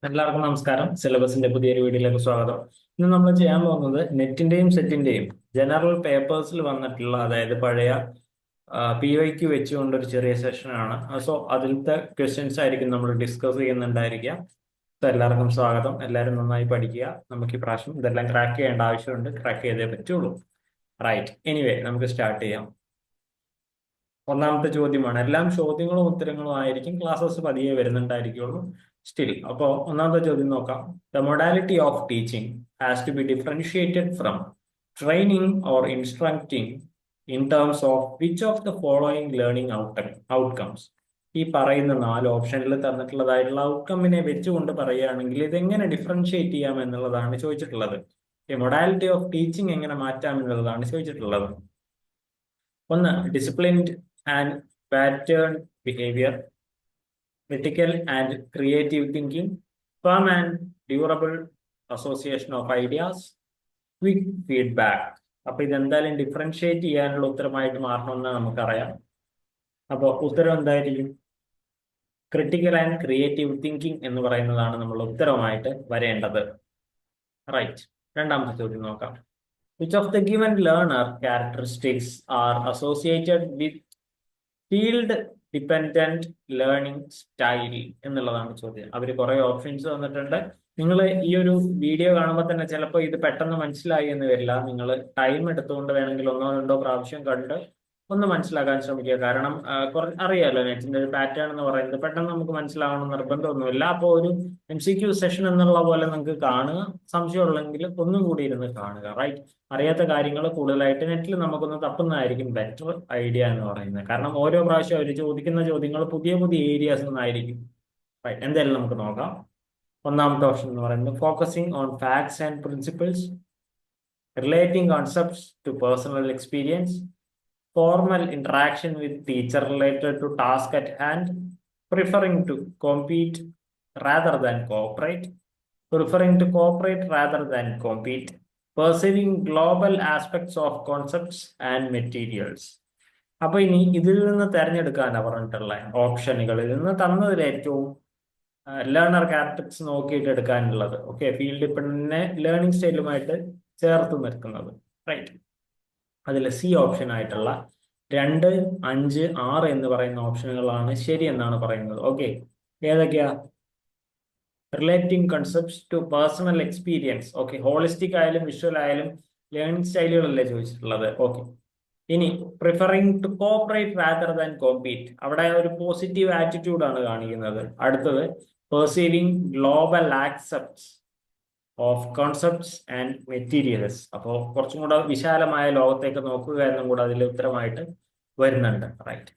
എല്ലാവർക്കും നമസ്കാരം. സിലബസിന്റെ പുതിയൊരു വീഡിയോയിലേക്ക് സ്വാഗതം. ഇന്ന് നമ്മൾ ചെയ്യാൻ പോകുന്നത് നെറ്റിന്റെയും സെറ്റിന്റെയും ജനറൽ പേപ്പേഴ്സിൽ വന്നിട്ടുള്ള, അതായത് പഴയ PYQ വെച്ചുകൊണ്ട് ഒരു ചെറിയ സെഷനാണ്. സോ അതിലത്തെ ക്വസ്റ്റ്യൻസ് ആയിരിക്കും നമ്മൾ ഡിസ്കസ് ചെയ്യുന്നുണ്ടായിരിക്കുക. സോ എല്ലാവർക്കും സ്വാഗതം. എല്ലാവരും നന്നായി പഠിക്കുക. നമുക്ക് ഈ പ്രാവശ്യം ഇതെല്ലാം ക്രാക്ക് ചെയ്യേണ്ട ആവശ്യമുണ്ട്. ക്രാക്ക് ചെയ്തേ പറ്റുള്ളൂ. റൈറ്റ്. എനിവേ, നമുക്ക് സ്റ്റാർട്ട് ചെയ്യാം. ഒന്നാമത്തെ ചോദ്യമാണ്. എല്ലാം ചോദ്യങ്ങളും ഉത്തരങ്ങളും ആയിരിക്കും. ക്ലാസ്സസ് പതിയെ വരുന്നുണ്ടായിരിക്കുള്ളൂ. സ്റ്റിൽ, അപ്പോൾ ഒന്നാമത്തെ ചോദ്യം നോക്കാം. The modality of teaching has to be differentiated from training or instructing in terms of which of the following learning outcomes. ഈ പറയുന്ന 4 ഓപ്ഷനിൽ തന്നിട്ടുള്ളതായിട്ടുള്ള ഔട്ട്കമ്മിനെ വെച്ചുകൊണ്ട് പറയുകയാണെങ്കിൽ ഇതെങ്ങനെ ഡിഫറൻഷിയേറ്റ് ചെയ്യാം എന്നുള്ളതാണ് ചോദിച്ചിട്ടുള്ളത്. മൊഡാലിറ്റി ഓഫ് ടീച്ചിങ് എങ്ങനെ മാറ്റാം എന്നുള്ളതാണ് ചോദിച്ചിട്ടുള്ളത്. ഒന്ന്, disciplined and pattern behaviour, critical and creative thinking, firm and durable association of ideas, quick feedback. അപ്പൊ ഇതെന്തായാലും ഡിഫറൻഷിയേറ്റ് ചെയ്യാനുള്ള ഉത്തരമായിട്ട് മാറണമെന്ന് നമുക്കറിയാം. അപ്പോൾ ഉത്തരം എന്തായിരിക്കും? ക്രിട്ടിക്കൽ ആൻഡ് ക്രിയേറ്റീവ് തിങ്കിങ് എന്ന് പറയുന്നതാണ് നമ്മൾ ഉത്തരമായിട്ട് വരേണ്ടത്. റൈറ്റ്. രണ്ടാമത്തെ ചോദ്യം നോക്കാം. Which of the given learner characteristics are associated with field dependent learning style എന്നുള്ളതാണ് ചോദ്യം. അവർ കുറെ ഓപ്ഷൻസ് തന്നിട്ടുണ്ട്. നിങ്ങൾ ഈ ഒരു വീഡിയോ കാണുമ്പോൾ തന്നെ ചിലപ്പോൾ ഇത് പെട്ടെന്ന് മനസ്സിലായി എന്ന് വരില്ല. നിങ്ങൾ ടൈം എടുത്തുകൊണ്ട് വേണമെങ്കിൽ ഒന്നോ രണ്ടോ പ്രാവശ്യം കണ്ട് ഒന്ന് മനസ്സിലാക്കാൻ ശ്രമിക്കുക. കാരണം അറിയാലോ, നെറ്റിന്റെ ഒരു പാറ്റേൺ എന്ന് പറയുന്നത് പെട്ടെന്ന് നമുക്ക് മനസ്സിലാവണം നിർബന്ധമൊന്നുമില്ല. അപ്പോൾ ഒരു MCQ സെഷൻ എന്നുള്ള പോലെ നിങ്ങൾക്ക് കാണുക. സംശയമുള്ളെങ്കിൽ ഒന്നും കൂടി ഇരുന്ന് കാണുക. റൈറ്റ്. അറിയാത്ത കാര്യങ്ങൾ കൂടുതലായിട്ട് നെറ്റിൽ നമുക്കൊന്ന് തപ്പുന്നതായിരിക്കും ബെറ്റർ ഐഡിയ എന്ന് പറയുന്നത്. കാരണം ഓരോ പ്രാവശ്യം അവർ ചോദിക്കുന്ന ചോദ്യങ്ങൾ പുതിയ പുതിയ ഏരിയാസ് നിന്നായിരിക്കും. റൈറ്റ്. എന്തായാലും നമുക്ക് നോക്കാം. ഒന്നാമത്തെ ഓപ്ഷൻ എന്ന് പറയുന്നത് focusing on facts and principles, relating concepts to personal experience, formal interaction with teacher related to task at hand, preferring to compete rather than cooperate, preferring to cooperate rather than compete, perceiving global aspects of concepts and materials. അപ്പൊ ഇനി ഇതിൽ നിന്ന് തെരഞ്ഞെടുക്കാനാണ് പറഞ്ഞിട്ടുള്ള ഓപ്ഷനുകളിൽ നിന്ന് തന്നതിൽ ഏറ്റവും learner characteristics നോക്കിയിട്ട് എടുക്കാനുള്ളത്. Okay, field പിന്നെ learning സ്റ്റൈലുമായിട്ട് ചേർത്ത് നിൽക്കുന്നത്. റൈറ്റ്. അതിൽ സി ഓപ്ഷൻ ആയിട്ടുള്ള 2, 5, 6 എന്ന് പറയുന്ന ഓപ്ഷനുകളാണ് ശരി എന്നാണ് പറയുന്നത്. ഓക്കെ, ഏതൊക്കെയാ? Relating concepts to personal experience. Okay, holistic ആയാലും വിഷ്വൽ ആയാലും ലേണിംഗ് സ്റ്റൈലുകളല്ലേ ചോദിച്ചിട്ടുള്ളത്. ഓക്കെ. ഇനി preferring to cooperate rather than compete, അവിടെ ഒരു പോസിറ്റീവ് ആറ്റിറ്റ്യൂഡ് ആണ് കാണിക്കുന്നത്. അടുത്തത് perceiving global aspects of concepts and materials. അപ്പോൾ കുറച്ചും കൂടെ വിശാലമായ ലോകത്തേക്ക് നോക്കുക എന്നും കൂടെ അതിൽ ഉത്തരമായിട്ട് വരുന്നുണ്ട്. Right.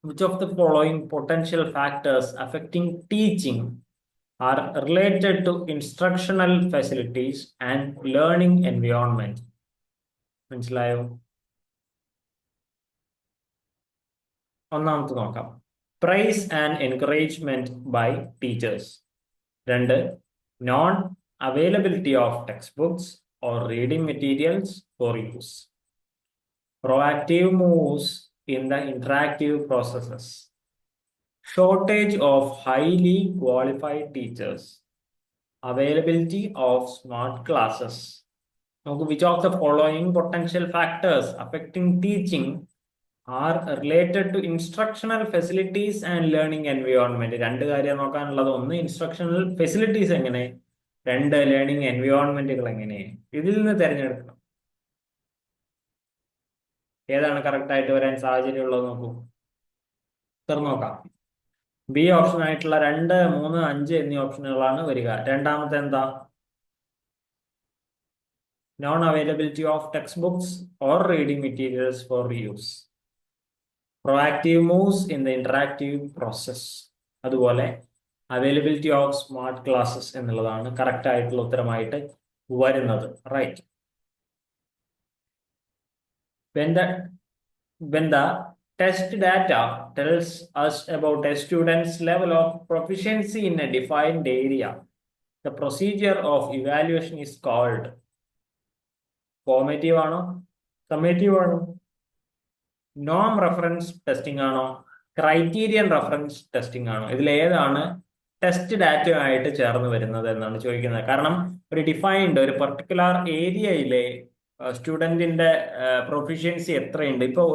Which of the following potential factors affecting teaching are related to instructional facilities and learning environment? മനസ്സിലായോ? ഒന്നാമത്തെ നോക്കാം. Praise and encouragement by teachers. 2, non availability of textbooks or reading materials for use, proactive moves in the interactive processes, shortage of highly qualified teachers, availability of smart classes. Which of the following potential factors affecting teaching are related to instructional facilities and learning environment? രണ്ട് കാര്യം നോക്കാനുള്ളത്. ഒന്ന്, instructional facilities എങ്ങനെ, 2, learning എൻവയോൺമെന്റുകൾ എങ്ങനെ. ഇതിൽ നിന്ന് തിരഞ്ഞെടുക്കണം. ഏതാണ് correct ആയിട്ട് വരാൻ സാഹചര്യമുള്ളത് നോക്കൂ. തുറന്നു നോക്കാം. ബി ഓപ്ഷൻ ആയിട്ടുള്ള 2, 3, 5 എന്നീ ഓപ്ഷനുകളാണ് വരിക. രണ്ടാമത്തെ എന്താ? Non availability of text books or reading materials four use, proactive moves in the interactive process, അതുപോലെ അവൈലബിലിറ്റി ഓഫ് സ്മാർട്ട് ക്ലാസ്സസ് എന്നുള്ളതാണ് കറക്റ്റ് ആയിട്ടുള്ള ഉത്തരമായിട്ട് വരുന്നത്. Right. When the test data tells us about a student's level of proficiency in a defined area, the procedure of evaluation is called formative ആണോ, summative ആണോ, നോം reference testing ആണോ, criterion reference testing ആണോ? ഇതിലേതാണ് test ഡാറ്റയുമായിട്ട് ചേർന്ന് വരുന്നത് എന്നാണ് ചോദിക്കുന്നത്. കാരണം ഒരു പർട്ടിക്കുലർ ഏരിയയിലെ സ്റ്റുഡന്റിന്റെ പ്രൊഫിഷ്യൻസി എത്രയുണ്ട്. ഇപ്പോൾ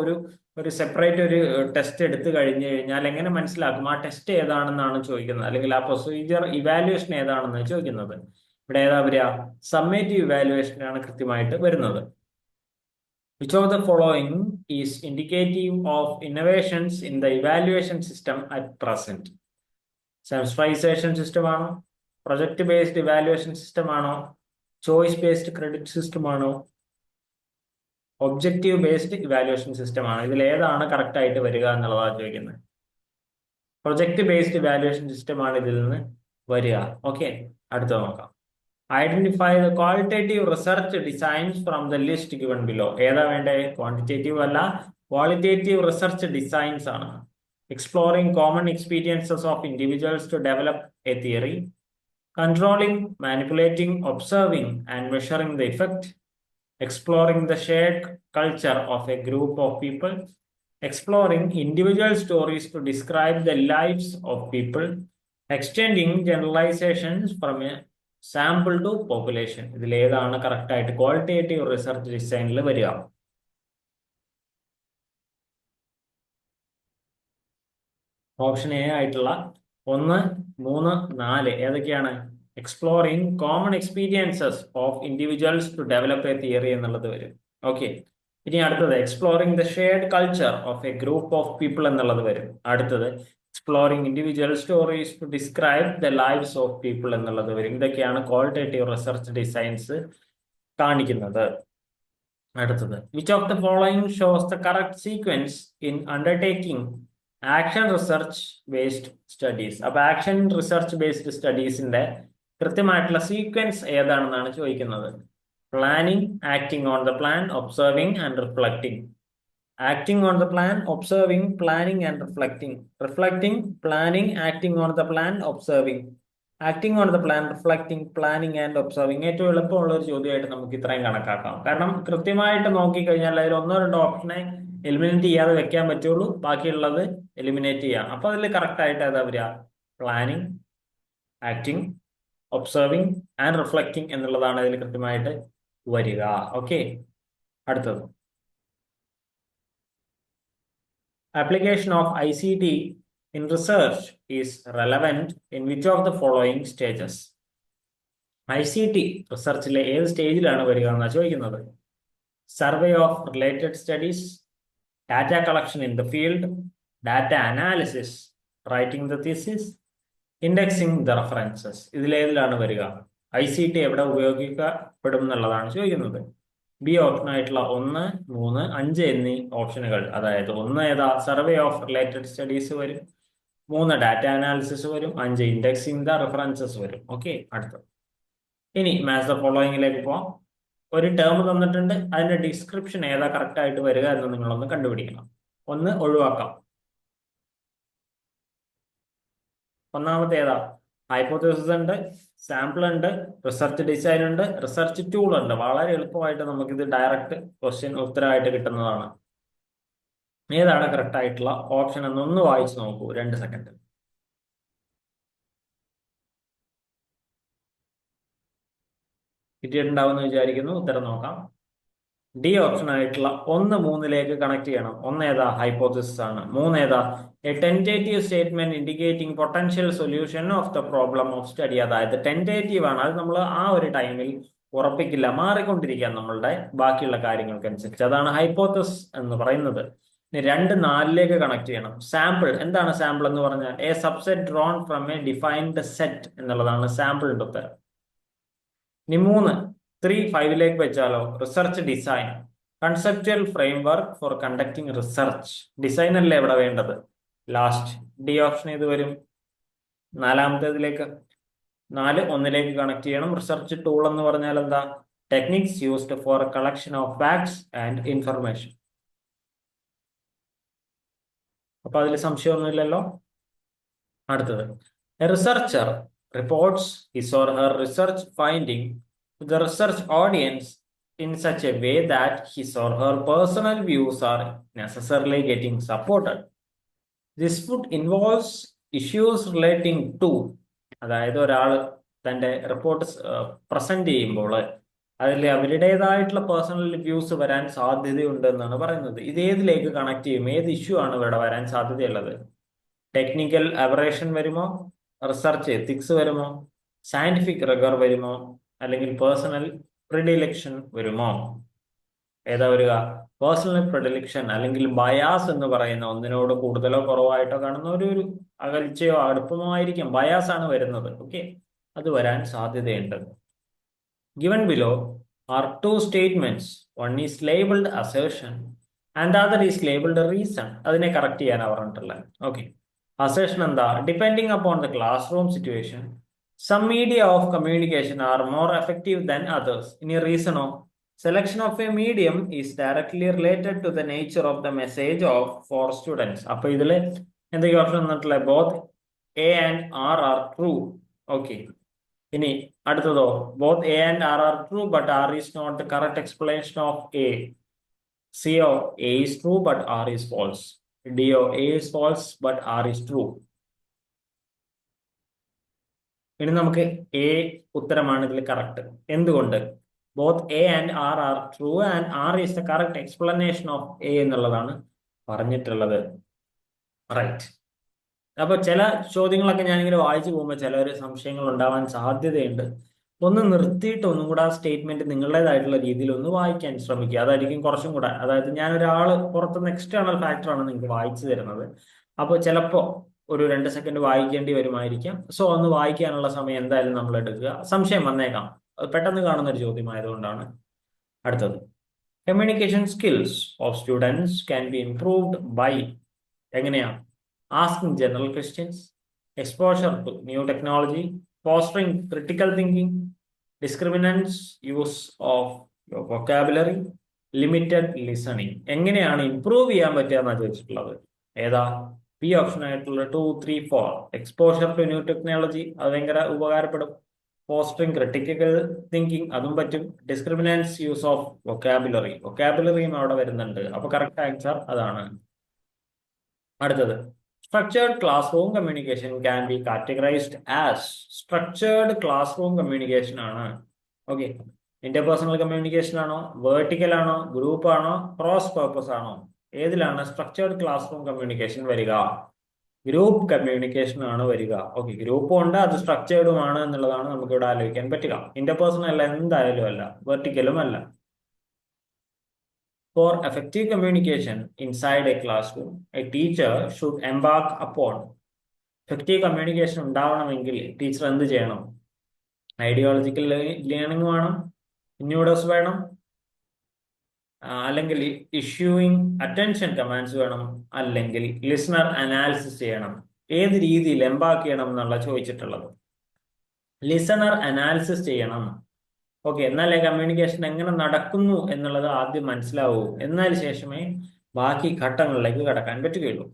ഒരു സെപ്പറേറ്റ് ഒരു ടെസ്റ്റ് എടുത്തു കഴിഞ്ഞു കഴിഞ്ഞാൽ എങ്ങനെ മനസ്സിലാക്കും ആ ടെസ്റ്റ് ഏതാണെന്നാണ് ചോദിക്കുന്നത്, അല്ലെങ്കിൽ ആ പ്രൊസീജിയർ ഇവാലുവേഷൻ ഏതാണെന്ന് ചോദിക്കുന്നത്. ഇവിടെ ഏതാ വരിക? സമ്മേറ്റീവ് ഇവാലുവേഷൻ ആണ് കൃത്യമായിട്ട് വരുന്നത്. Which of the following is indicative of innovations in the evaluation system at present? Sensitisation system ആണോ, പ്രൊജക്ട് ബേസ്ഡ് ഇവാലുവേഷൻ സിസ്റ്റം ആണോ, ചോയ്സ് ബേസ്ഡ് ക്രെഡിറ്റ് സിസ്റ്റം ആണോ, ഒബ്ജക്റ്റീവ് ബേസ്ഡ് ഇവാലുവേഷൻ സിസ്റ്റം ആണോ? ഇതിൽ ഏതാണ് കറക്റ്റ് ആയിട്ട് വരിക എന്നുള്ളതാണ് ചോദിക്കുന്നത്. പ്രൊജക്ട് ബേസ്ഡ് ഇവാലുവേഷൻ സിസ്റ്റം ആണ് ഇതിൽ നിന്ന് വരിക. ഓക്കെ, അടുത്ത നോക്കാം. Identify the qualitative research designs from the list given below. ഏതാ വേണ്ടേ? ക്വാണ്ടിറ്റേറ്റീവ് അല്ല, ക്വാളിറ്റേറ്റീവ് റിസർച്ച് ഡിസൈൻസ് ആണ്. Exploring common experiences of individuals to develop a theory, controlling, manipulating, observing, and measuring the effect, exploring the shared culture of a group of people, exploring individual stories to describe the lives of people, extending generalizations from a sample to population. ഇതിൽ ഏതാണ് correct ആയിട്ട് qualitative research ഡിസൈനിൽ വരിക? Option A ആയിട്ടുള്ള 1, 3, 4 ഏതൊക്കെയാണ്? Exploring common experiences of individuals to develop a theory എന്നുള്ളത് വരും. Okay, ഇനി അടുത്തത് exploring the shared culture of a group of people എന്നുള്ളത് വരും. അടുത്തത് exploring individual stories to describe the lives of people എന്നുള്ളത് വരും. ഇതൊക്കെയാണ് ക്വാളിറ്റേറ്റീവ് റിസർച്ച് ഡിസൈൻസ് കാണിക്കുന്നത്. അടുത്തത് which of the following shows the correct sequence in undertaking action research based studies. അപ്പൊ action research based സ്റ്റഡീസിന്റെ കൃത്യമായിട്ടുള്ള സീക്വൻസ് ഏതാണെന്നാണ് ചോദിക്കുന്നത്. Planning, acting on the plan, observing and reflecting. Acting on the plan, observing, planning and reflecting. Reflecting, planning, acting on the plan, observing. Acting on the plan, reflecting, planning and observing. ഏറ്റവും എളുപ്പമുള്ള ഒരു ചോദ്യമായിട്ട് നമുക്ക് ഇത്രയും കണക്കാക്കാം. കാരണം കൃത്യമായിട്ട് നോക്കിക്കഴിഞ്ഞാൽ അതിൽ 1-2 ഓപ്ഷനെ എലിമിനേറ്റ് ചെയ്യാതെ വെക്കാൻ പറ്റുള്ളൂ, ബാക്കിയുള്ളത് എലിമിനേറ്റ് ചെയ്യാം. അപ്പൊ അതിൽ കറക്റ്റ് ആയിട്ട് ഏതാ വരിക? Planning, acting, observing and reflecting എന്നുള്ളതാണ് അതിൽ കൃത്യമായിട്ട് വരിക. ഓക്കെ, അടുത്തത് application of ICT in research is relevant in which of the following stages? ICT റിസർച്ചിലെ ഏത് സ്റ്റേജിലാണ് വരിക എന്നാണ് ചോദിക്കുന്നത്. Survey of related studies, data collection in the field, data analysis, writing the thesis, indexing the references. ഇതിലേതിലാണ് വരിക? ICT എവിടെ ഉപയോഗിക്കപ്പെടും എന്നുള്ളതാണ് ചോദിക്കുന്നത്. ബി ഓപ്ഷൻ ആയിട്ടുള്ള 1, 3, 5 എന്നീ ഓപ്ഷനുകൾ, അതായത് 1 ഏതാ? സർവേ ഓഫ് റിലേറ്റഡ് സ്റ്റഡീസ് വരും, 3 ഡാറ്റ അനാലിസിസ് വരും, 5 ഇൻഡെക്സിംഗ് ദ റെഫറൻസസ് വരും. ഓക്കെ, അടുത്തത് ഇനി മാച്ച് ദ ഫോളോയിങ്ങിലേക്ക് പോവാം. ഒരു ടേം തന്നിട്ടുണ്ട്, അതിന്റെ ഡിസ്ക്രിപ്ഷൻ ഏതാ കറക്റ്റ് ആയിട്ട് വരിക എന്ന് നിങ്ങളൊന്ന് കണ്ടുപിടിക്കണം. ഒന്ന് ഒഴിവാക്കാം. ഒന്നാമത്തെ ഏതാ? ഹൈപ്പോത്തസിസ് ഉണ്ട്, സാമ്പിൾ ഉണ്ട്, റിസർച്ച് ഡിസൈൻ ഉണ്ട്, റിസർച്ച് ടൂൾ ഉണ്ട്. വളരെ എളുപ്പമായിട്ട് നമുക്കിത് ഡയറക്റ്റ് ക്വസ്റ്റ്യൻ ഉത്തരമായിട്ട് കിട്ടുന്നതാണ്. ഏതാണ് കറക്റ്റ് ആയിട്ടുള്ള ഓപ്ഷൻ എന്നൊന്ന് വായിച്ചു നോക്കൂ, 2 സെക്കൻഡ്. കിട്ടിയിട്ടുണ്ടാവുമെന്ന് വിചാരിക്കുന്നു. ഉത്തരം നോക്കാം. ഡി ഓപ്ഷൻ ആയിട്ടുള്ള 1, 3ലേക്ക് കണക്ട് ചെയ്യണം. 1 ഏതാ? ഹൈപ്പോത്തസിസ് ആണ്. 3 ഏതാ? A tentative statement indicating potential solution of the problem of study. അതായത് ടെന്റേറ്റീവ് ആണ്, അത് നമ്മൾ ആ ഒരു ടൈമിൽ ഉറപ്പിക്കില്ല, മാറിക്കൊണ്ടിരിക്കുക നമ്മളുടെ ബാക്കിയുള്ള കാര്യങ്ങൾക്കനുസരിച്ച്. അതാണ് ഹൈപ്പോത്തസിസ് എന്ന് പറയുന്നത്. 2, 4ലേക്ക് കണക്ട് ചെയ്യണം. സാമ്പിൾ എന്താണ്? സാമ്പിൾ എന്ന് പറഞ്ഞാൽ a subset drawn from a defined set എന്നുള്ളതാണ് സാമ്പിളിന്റെ ഉത്തരം. ഇനി 3, 3, 5ലേക്ക് വെച്ചാലോ? Research design, conceptual framework for conducting research. Design അല്ലേ ഇവിടെ വേണ്ടത്? ലാസ്റ്റ് ഡി ഓപ്ഷൻ ഇത് വരും. 4ാമത്തേതിലേക്ക് 4, 1ലേക്ക് കണക്ട് ചെയ്യണം. റിസർച്ച് ടൂൾ എന്ന് പറഞ്ഞാൽ എന്താ? Techniques used for collection of facts and information. അപ്പൊ അതിൽ സംശയമൊന്നുമില്ലല്ലോ. അടുത്തത് a researcher reports his or her research finding to the research audience in such a way that his or her personal views are necessarily getting supported. This would involve issues relating to അതായത് ഒരാൾ തന്റെ report present ചെയ്യുമ്പോൾ അതിൽ അവരുടേതായിട്ടുള്ള personal views വരാൻ സാധ്യതയുണ്ട് എന്നാണ് പറയുന്നത്. ഇത് ഏതിലേക്ക് കണക്ട് ചെയ്യും? ഏത് ഇഷ്യൂ ആണ് ഇവിടെ വരാൻ സാധ്യതയുള്ളത്? ടെക്നിക്കൽ അബറേഷൻ വരുമോ, റിസർച്ച് എത്തിക്സ് വരുമോ, സയന്റിഫിക് റിഗർ വരുമോ, അല്ലെങ്കിൽ പേഴ്സണൽ പ്രിഡിലക്ഷൻ വരുമോ? ഏതാ വരിക? പേഴ്സണൽ പ്രിഡിലക്ഷൻ അല്ലെങ്കിൽ ബയാസ് എന്ന് പറയുന്ന ഒന്നിനോട് കൂടുതലോ കുറവായിട്ടോ കാണുന്ന ഒരു അകൽച്ചയോ അടുപ്പമോ ആയിരിക്കും. ബയാസ് ആണ് വരുന്നത്. ഓക്കെ, അത് വരാൻ സാധ്യതയുണ്ട്. Given below are two statements. One is labeled assertion and the other is labeled reason. അതിനെ കറക്റ്റ് ചെയ്യാനാണ് പറഞ്ഞിട്ടുള്ളത്. ഓക്കെ, അസേഷൻ എന്താ? Depending upon the classroom situation some media of communication are more effective than others. ഇനി റീസണോ? Selection of a medium is directly related to the nature of the message of for students. അപ്പൊ ഇതിൽ എന്തൊക്കെ option തന്നിട്ടുള്ളത്? Both A and R are true. Okay, ഇനി അടുത്തതോ? Both A and R are true but R is not the correct explanation of A. സിയോ A is true but R is false. ഡിയോ A is false but R is true. ഇനി നമുക്ക് A ഉത്തരമാണ് ഇതിൽ correct. എന്തുകൊണ്ട്? Both A and R are true and R is the correct explanation of A എന്നുള്ളതാണ് പറഞ്ഞിട്ടുള്ളത്. Right. അപ്പൊ ചില ചോദ്യങ്ങളൊക്കെ ഞാനിങ്ങനെ വായിച്ചു പോകുമ്പോൾ ചില സംശയങ്ങൾ ഉണ്ടാവാൻ സാധ്യതയുണ്ട്. ഒന്ന് നിർത്തിയിട്ട് ഒന്നും കൂടെ ആ സ്റ്റേറ്റ്മെന്റ് നിങ്ങളുടേതായിട്ടുള്ള രീതിയിൽ ഒന്ന് വായിക്കാൻ ശ്രമിക്കുക. അതായിരിക്കും കുറച്ചും കൂടെ. അതായത് ഞാൻ ഒരാൾ പുറത്തുനിന്ന് എക്സ്റ്റേണൽ ഫാക്ടറാണ് നിങ്ങൾക്ക് വായിച്ചു തരുന്നത്. അപ്പോൾ ചിലപ്പോൾ ഒരു 2 സെക്കൻഡ് വായിക്കേണ്ടി വരുമായിരിക്കാം. സോ ഒന്ന് വായിക്കാനുള്ള സമയം എന്തായാലും നമ്മൾ എടുക്കുക. സംശയം വന്നേക്കാം, അത് പെട്ടെന്ന് കാണുന്ന ഒരു ചോദ്യമായതുകൊണ്ടാണ്. അടുത്തത്, communication skills of students can be improved by. എങ്ങനെയാ? Asking general questions, exposure to new technology, fostering critical thinking, discriminants use of your vocabulary, limited listening. എങ്ങനെയാണ് ഇംപ്രൂവ് ചെയ്യാൻ പറ്റുക എന്നാണ് ചോദിച്ചിട്ടുള്ളത്. ഏതാ? പി ഓപ്ഷൻ ആയിട്ടുള്ള 2, 3, 4. എക്സ്പോഷർ ടു ന്യൂ ടെക്നോളജി, അത് ഭയങ്കര ഉപകാരപ്പെടും. ഫോസ്റ്ററിങ് ക്രിട്ടിക്കൽ തിങ്കിങ്, അതും പറ്റും. ഡിസ്ക്രിമിനൻസ് യൂസ് ഓഫ് വൊക്കാബുലറി, വൊക്കാബുലറിയും അവിടെ വരുന്നുണ്ട്. അപ്പൊ കറക്റ്റ് ആൻസർ അതാണ്. അടുത്തത്, structured classroom communication can be categorized as. structured classroom communication ആണ്. ഓക്കെ, ഇന്റർപേഴ്സണൽ കമ്മ്യൂണിക്കേഷൻ ആണോ, വേർട്ടിക്കൽ ആണോ, ഗ്രൂപ്പ് ആണോ, ക്രോസ് പർപ്പസ് ആണോ? ഏതിലാണ് സ്ട്രക്ചേർഡ് ക്ലാസ് റൂം കമ്മ്യൂണിക്കേഷൻ വരിക? ഗ്രൂപ്പ് കമ്മ്യൂണിക്കേഷൻ ആണ് വരിക. ഓക്കെ, ഗ്രൂപ്പും ഉണ്ട്, അത് സ്ട്രക്ചേർഡും ആണ് എന്നുള്ളതാണ് നമുക്ക് ഇവിടെ ആലോചിക്കാൻ പറ്റുക. ഇന്റർപേഴ്സണൽ അല്ല, എന്തായാലും അല്ല, വെർട്ടിക്കലും അല്ല. For effective communication inside a classroom, a teacher should embark upon. Effective communication ഉണ്ടാവണമെങ്കിൽ ടീച്ചർ എന്ത് ചെയ്യണം? ഐഡിയോളജിക്കൽ ലേണിംഗ് വേണം, ഇൻഡ്യൂഡേഴ്സ് വേണം, അല്ലെങ്കിൽ ഇഷ്യൂയിങ് അറ്റൻഷൻ കമാൻഡ്സ് വേണം, അല്ലെങ്കിൽ ലിസണർ അനാലിസിസ് ചെയ്യണം. ഏത് രീതിയിൽ എംബാക്ക് ചെയ്യണം എന്നുള്ള ചോദിച്ചിട്ടുള്ളത്. ലിസണർ അനാലിസിസ് ചെയ്യണം. ഓക്കെ, എന്നാലേ കമ്മ്യൂണിക്കേഷൻ എങ്ങനെ നടക്കുന്നു എന്നുള്ളത് ആദ്യം മനസ്സിലാവൂ. എന്നാൽ ശേഷമേ ബാക്കി ഘട്ടങ്ങളിലേക്ക് കടക്കാൻ പറ്റുകയുള്ളൂ.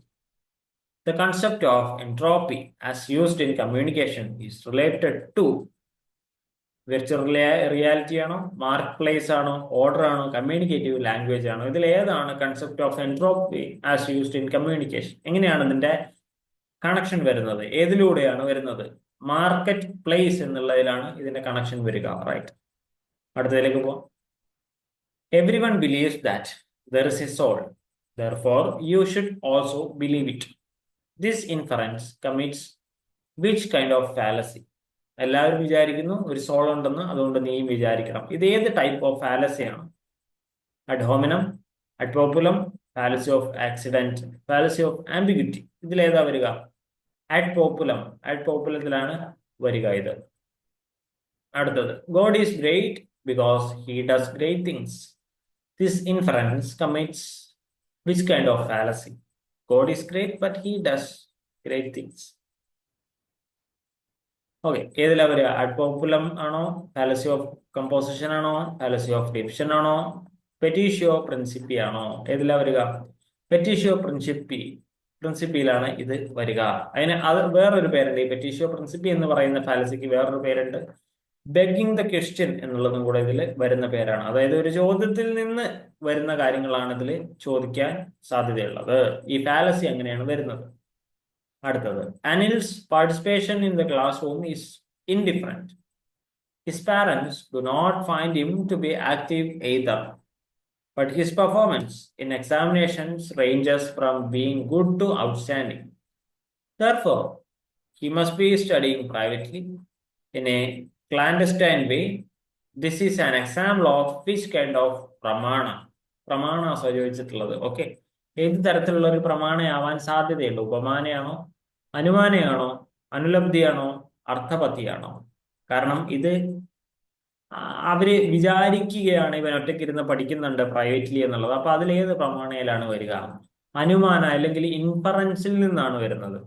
The concept of entropy as used in communication is related to. Virtual reality ആണോ, മാർക്ക് പ്ലേസ് ആണോ, ഓർഡർ ആണോ, കമ്മ്യൂണിക്കേറ്റീവ് ലാംഗ്വേജ് ആണോ? ഇതിൽ ഏതാണ് concept of entropy as used in communication? എങ്ങനെയാണ് ഇതിന്റെ കണക്ഷൻ വരുന്നത്? ഏതിലൂടെയാണ് വരുന്നത്? മാർക്കറ്റ് പ്ലേസ് എന്നുള്ളതിലാണ് ഇതിന്റെ കണക്ഷൻ വരിക. റൈറ്റ്. അടുത്തതിലേക്ക് പോവാം. Everyone believes that there is a soul, therefore you should also believe it. This inference commits which kind of fallacy? എല്ലാവരും വിചാരിക്കുന്നു ഒരു സോൾ ഉണ്ടെന്ന്, അതുകൊണ്ട് നീയും വിചാരിക്കണം. ഇത് ഏത് ടൈപ്പ് ഓഫ് ഫാലസിയാണ്? Ad hominem, ad populum, fallacy of accident, fallacy of ambiguity. ഇതിലേതാ വരിക? Ad populum. അഡ് പോപ്പുലത്തിലാണ് വരിക ഇത്. അടുത്തത്, God is great because he does great things. This inference commits which kind of fallacy? God is great but he does great things. Okay, ഏതിലാ വരിക? Ad populum ആണോ, fallacy of composition ആണോ, fallacy of division ആണോ, petitio പ്രിൻസിപ്പി ആണോ? ഏതിലാ വരിക? പെറ്റീഷ്യോ പ്രിൻസിപ്പിയിലാണ് ഇത് വരിക. അതിന് അത് വേറൊരു പേരുണ്ട്. ഈ പെറ്റീഷ്യോ പ്രിൻസിപ്പി എന്ന് പറയുന്ന ഫാലസിക്ക് വേറൊരു പേരുണ്ട്. ബെഗിങ് ദ ക്വസ്റ്റ്യൻ എന്നുള്ളതും കൂടെ ഇതിൽ വരുന്ന പേരാണ്. അതായത് ഒരു ചോദ്യത്തിൽ നിന്ന് വരുന്ന കാര്യങ്ങളാണ് ഇതിൽ ചോദിക്കാൻ സാധ്യതയുള്ളത്. ഈ ഫാലസി അങ്ങനെയാണ് വരുന്നത്. അടുത്തത്, Anil's participation in the classroom is indifferent. His parents do not find him to be active either, but his performance in examinations ranges from being good to outstanding. Therefore, he must be studying privately in a clandestine way. This is an example of which kind of pramana? പ്രമാണ ചോദിച്ചിട്ടുള്ളത്. Okay, ഏത് തരത്തിലുള്ള ഒരു പ്രമാണയാവാൻ സാധ്യതയുള്ളൂ? ഉപമാനയാണോ, അനുമാനയാണോ, അനുലബ്ധിയാണോ, അർത്ഥപത്തിയാണോ? കാരണം ഇത് അവര് വിചാരിക്കുകയാണ് ഇവൻ ഒറ്റയ്ക്കിരുന്ന് പഠിക്കുന്നുണ്ട് പ്രൈവറ്റ്ലി എന്നുള്ളത്. അപ്പൊ അതിലേത് പ്രമാണയിലാണ് വരിക? അനുമാന അല്ലെങ്കിൽ ഇൻഫറൻസിൽ നിന്നാണ് വരുന്നത്.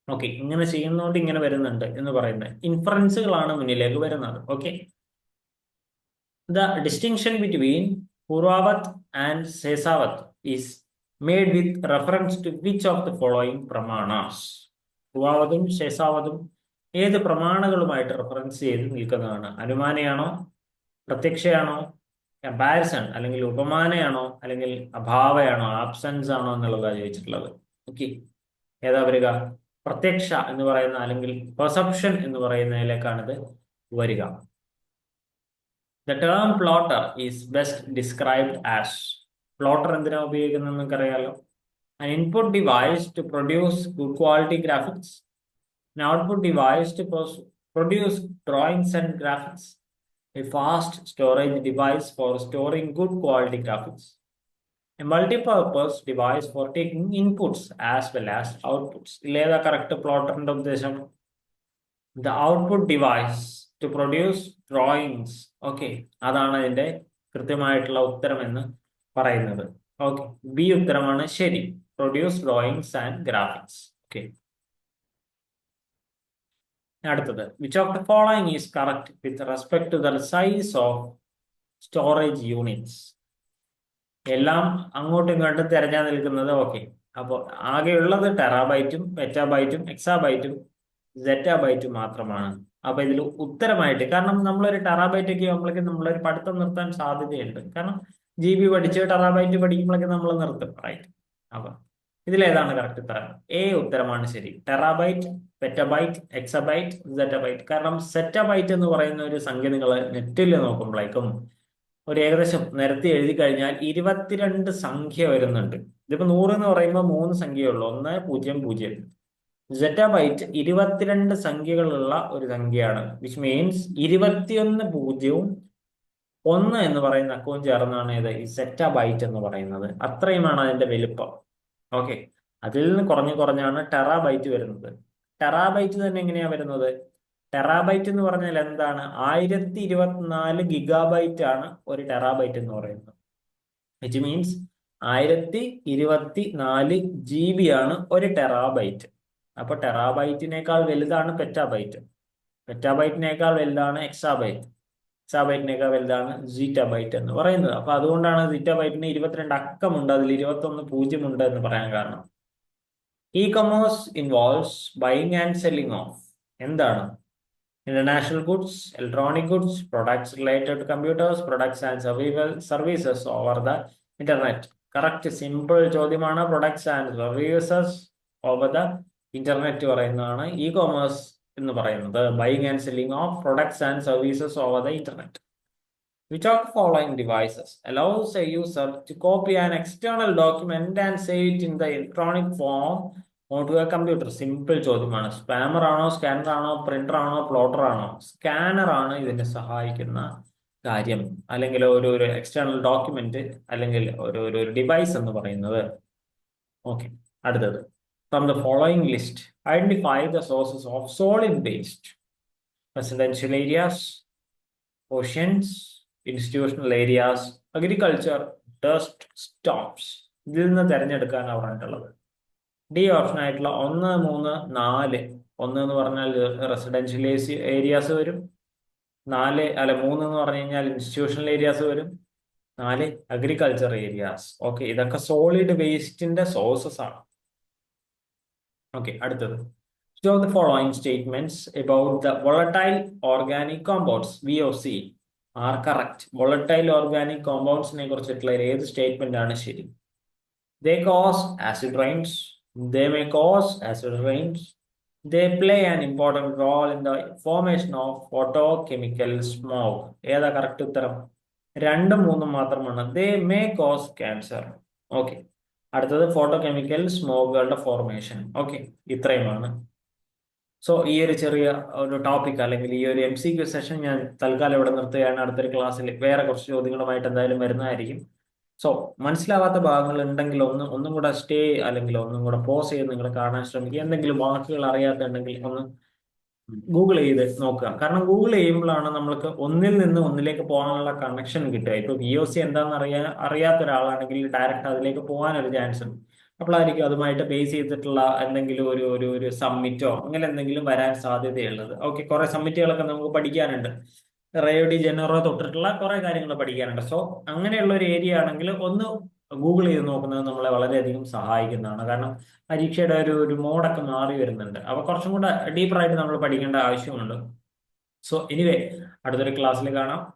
ഓക്കെ, ഇങ്ങനെ ചെയ്യുന്നതുകൊണ്ട് ഇങ്ങനെ വരുന്നുണ്ട് എന്ന് പറയുന്നത് ഇൻഫറൻസുകളാണ് മുന്നിലേക്ക് വരുന്നത്. Okay, the distinction between Purvavat and Sheshavat is made with reference to which of the following പ്രമാണാസ്? പൂർവാവതും ശേഷാവതും ഏത് പ്രമാണങ്ങളുമായിട്ട് റെഫറൻസ് ചെയ്ത് നിൽക്കുന്നതാണ്? അനുമാനയാണോ, പ്രത്യക്ഷയാണോ, കമ്പാരിസൺ അല്ലെങ്കിൽ ഉപമാനയാണോ, അല്ലെങ്കിൽ അഭാവയാണോ, ആബ്സെൻസ് ആണോ എന്നുള്ളതാണ് ചോദിച്ചിട്ടുള്ളത്. ഓക്കെ, ഏതാ വരിക? പ്രത്യക്ഷ എന്ന് പറയുന്ന അല്ലെങ്കിൽ പെർസെപ്ഷൻ എന്ന് പറയുന്നതിലേക്കാണ് ഇത് വരിക. The term plotter is best described as. Plotter എന്തിനാ ഉപയോഗിക്കുന്നത് നമുക്കറിയാലോ. an input device to produce good quality graphics, an output device to produce drawings and graphics, a fast storage device for storing good quality graphics, a multi-purpose device for taking inputs as well as outputs. ഇല്ലേതാ correct പ്ലോട്ടറിന്റെ ഉദ്ദേശം? The output device to produce drawings. Okay, അതാണ് അതിന്റെ കൃത്യമായിട്ടുള്ള ഉത്തരം എന്ന് പറയുന്നത്. Okay, B ഉത്തരമാണ് ശരി. Produce drawings and graphics. Okay, അടുത്തത്, which of the following is correct with respect to the size of storage units? എല്ലാം അങ്ങോട്ടും ഇങ്ങോട്ടും തിരഞ്ഞാൽ നിൽക്കുന്നത്. ഓക്കെ, അപ്പോൾ ആകെയുള്ളത് ടെറാബൈറ്റും പെറ്റാബൈറ്റും എക്സാബൈറ്റും സെറ്റാബൈറ്റും മാത്രമാണ്. അപ്പൊ ഇതിൽ ഉത്തരമായിട്ട്, കാരണം നമ്മളൊരു ടെറാബൈറ്റ് ഒക്കെ ആകുമ്പോഴേക്കും നമ്മളൊരു പഠിത്തം നിർത്താൻ സാധ്യതയുണ്ട്. കാരണം GB പഠിച്ച് ടെറാബൈറ്റ് പഠിക്കുമ്പോഴേക്കും നമ്മൾ നിർത്തും, റൈറ്റ്? അപ്പൊ ഇതിലേതാണ് കറക്റ്റ് ഉത്തരം? എ ഉത്തരമാണ് ശരി. ടെറാബൈറ്റ്, പെറ്റബൈറ്റ്, എക്സബൈറ്റ്, സെറ്റബൈറ്റ്. കാരണം സെറ്റബൈറ്റ് എന്ന് പറയുന്ന ഒരു സംഖ്യ നിങ്ങൾ നെറ്റിൽ നോക്കുമ്പോഴേക്കും ഒരു ഏകദേശം നിരത്തി എഴുതി കഴിഞ്ഞാൽ 22 സംഖ്യ വരുന്നുണ്ട്. ഇതിപ്പോ 100 എന്ന് പറയുമ്പോൾ 3 സംഖ്യയുള്ളൂ, 1, 0, 0. സെറ്റാബൈറ്റ് 22 സംഖ്യകളുള്ള ഒരു സംഖ്യയാണ്. വിച്ച് മീൻസ് 21 പൂജ്യവും 1 എന്ന് പറയുന്ന അക്കവും ചേർന്നാണ് ഇത് ഈ സെറ്റാബൈറ്റ് എന്ന് പറയുന്നത്. അത്രയുമാണ് അതിന്റെ വലുപ്പം. ഓക്കെ, അതിൽ നിന്ന് കുറഞ്ഞു കുറഞ്ഞാണ് ടെറാബൈറ്റ് വരുന്നത്. ടെറാബൈറ്റ് തന്നെ എങ്ങനെയാ വരുന്നത്? ടെറാബൈറ്റ് എന്ന് പറഞ്ഞാൽ എന്താണ്? 1024 ഗിഗാബൈറ്റ് ആണ് ഒരു ടെറാബൈറ്റ് എന്ന് പറയുന്നത്. വിച്ച് മീൻസ് 1024 GB ആണ് ഒരു ടെറാബൈറ്റ്. അപ്പൊ ടെറാബൈറ്റിനേക്കാൾ വലുതാണ് പെറ്റാബൈറ്റ്, പെറ്റാബൈറ്റിനേക്കാൾ വലുതാണ് എക്സാബൈറ്റ്, എക്സാബൈറ്റിനേക്കാൾ വലുതാണ് സീറ്റാബൈറ്റ് എന്ന് പറയുന്നത്. അപ്പൊ അതുകൊണ്ടാണ് സീറ്റാബൈറ്റിന് 22 അക്കമുണ്ട്, അതിൽ 21 പൂജ്യമുണ്ട് എന്ന് പറയാൻ കാരണം. E commerce involves buying and selling of എന്താണ്? International goods, electronic goods, products related to computers, products and services over the internet. Correct simple ചോദ്യമാണ്. Products and services over the internet പറയുന്നതാണ് ഇ കൊമേഴ്സ് എന്ന് പറയുന്നത്. Buying and selling of products and services over the internet. Which of the following devices allows a user to copy an external document and save it in the electronic form onto a computer? Simple ചോദ്യമാണ്. Spammer ആണോ, scanner ആണോ, printer ആണോ, plotter ആണോ? Scanner ആണ് ഇതിനെ സഹായിക്കുന്ന കാര്യം, അല്ലെങ്കിൽ ഒരു എക്സ്റ്റേണൽ ഡോക്യുമെന്റ് അല്ലെങ്കിൽ ഒരു ഡിവൈസ് എന്ന് പറയുന്നത്. ഓക്കെ, അടുത്തത്, from the following list identify the sources of solid waste. Residential areas, oceans, institutional areas, agriculture, dust stops. ഇതിൽ നിന്ന് തിരഞ്ഞെടുക്കാനാണ് പറഞ്ഞിട്ടുള്ളത്. ഡി ഓപ്ഷൻ ആയിട്ടുള്ള 1, 3, 4. 1 എന്ന് പറഞ്ഞാൽ റെസിഡൻഷ്യൽ ഏരിയാസ് വരും, 3 എന്ന് പറഞ്ഞു കഴിഞ്ഞാൽ ഇൻസ്റ്റിറ്റ്യൂഷണൽ ഏരിയാസ് വരും, 4 അഗ്രികൾച്ചർ ഏരിയാസ്. ഓക്കെ, ഇതൊക്കെ സോളിഡ് വേസ്റ്റിന്റെ സോഴ്സസ് ആണ്. ഓക്കെ, അടുത്തത്, which of the following statements about the volatile organic compounds VOC are correct? volatile organic compounds നെ കുറിച്ചിട്ടുള്ള ഏത് സ്റ്റേറ്റ്മെന്റ് ആണ് ശരി? They cause acid rains, They may cause acid rains. They play an important role in the formation of photochemical smoke. ഏതാ correct ഉത്തരം? രണ്ടും മൂന്നും മാത്രമാണ്. They may cause cancer. Okay. അടുത്തത് ഫോട്ടോകെമിക്കൽ സ്മോക്കുകളുടെ ഫോർമേഷൻ. ഓക്കെ, ഇത്രയുമാണ്. സോ ഈ ഒരു ചെറിയ ഒരു ടോപ്പിക് അല്ലെങ്കിൽ ഈ ഒരു MCQ സെഷൻ ഞാൻ തൽക്കാലം ഇവിടെ നിർത്തുകയാണ്. അടുത്തൊരു ക്ലാസ്സിൽ വേറെ കുറച്ച് ചോദ്യങ്ങളുമായിട്ട് എന്തായാലും വരുന്നതായിരിക്കും. സോ മനസ്സിലാവാത്ത ഭാഗങ്ങൾ ഉണ്ടെങ്കിൽ ഒന്നും കൂടെ സ്റ്റേ അല്ലെങ്കിൽ ഒന്നും കൂടെ പോസ് ചെയ്ത് നിങ്ങൾ കാണാൻ ശ്രമിക്കുക. എന്തെങ്കിലും വാക്കുകൾ അറിയാത്തുണ്ടെങ്കിൽ ഒന്ന് ഗൂഗിൾ ചെയ്ത് നോക്കുക. കാരണം ഗൂഗിൾ ചെയ്യുമ്പോഴാണ് നമ്മൾക്ക് ഒന്നിൽ നിന്ന് ഒന്നിലേക്ക് പോകാനുള്ള കണക്ഷൻ കിട്ടുക. ഇപ്പൊ VOC എന്താണെന്ന് അറിയാത്ത ഒരാളാണെങ്കിൽ ഡയറക്റ്റ് അതിലേക്ക് പോകാനൊരു ചാൻസ് ഉണ്ട്. അപ്പോഴായിരിക്കും അതുമായിട്ട് ബേസ് ചെയ്തിട്ടുള്ള എന്തെങ്കിലും ഒരു സമ്മിറ്റോ അങ്ങനെ എന്തെങ്കിലും വരാൻ സാധ്യതയുള്ളത്. ഓക്കെ, കുറെ സമ്മിറ്റുകളൊക്കെ നമുക്ക് പഠിക്കാനുണ്ട്. റയോ ഡി ജനറോ തൊട്ടിട്ടുള്ള കുറെ കാര്യങ്ങൾ പഠിക്കാനുണ്ട്. സോ അങ്ങനെയുള്ള ഒരു ഏരിയ ആണെങ്കിൽ ഒന്ന് ഗൂഗിൾ ചെയ്ത് നോക്കുന്നത് നമ്മളെ വളരെയധികം സഹായിക്കുന്നതാണ്. കാരണം പരീക്ഷയുടെ ഒരു മോഡൊക്കെ മാറി വരുന്നുണ്ട്. അപ്പൊ കുറച്ചും കൂടെ ഡീപ്പറായിട്ട് നമ്മൾ പഠിക്കേണ്ട ആവശ്യമുണ്ട്. സോ എനിവേ, അടുത്തൊരു ക്ലാസ്സിൽ കാണാം.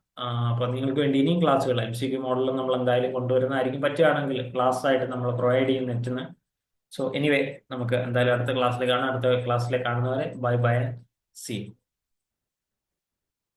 അപ്പൊ നിങ്ങൾക്ക് വേണ്ടി ഇനിയും ക്ലാസ്സുകൾ MCQ മോഡലിൽ നമ്മൾ എന്തായാലും കൊണ്ടുവരുന്നതായിരിക്കും. പറ്റുകയാണെങ്കിൽ ക്ലാസ് ആയിട്ട് നമ്മൾ പ്രൊവൈഡ് ചെയ്യും നെറ്റിന്. സോ എനിവേ, നമുക്ക് എന്തായാലും അടുത്ത ക്ലാസ്സിൽ കാണാം. അടുത്ത ക്ലാസ്സിലെ കാണുന്നവരെ ബൈ ബൈ, സീ.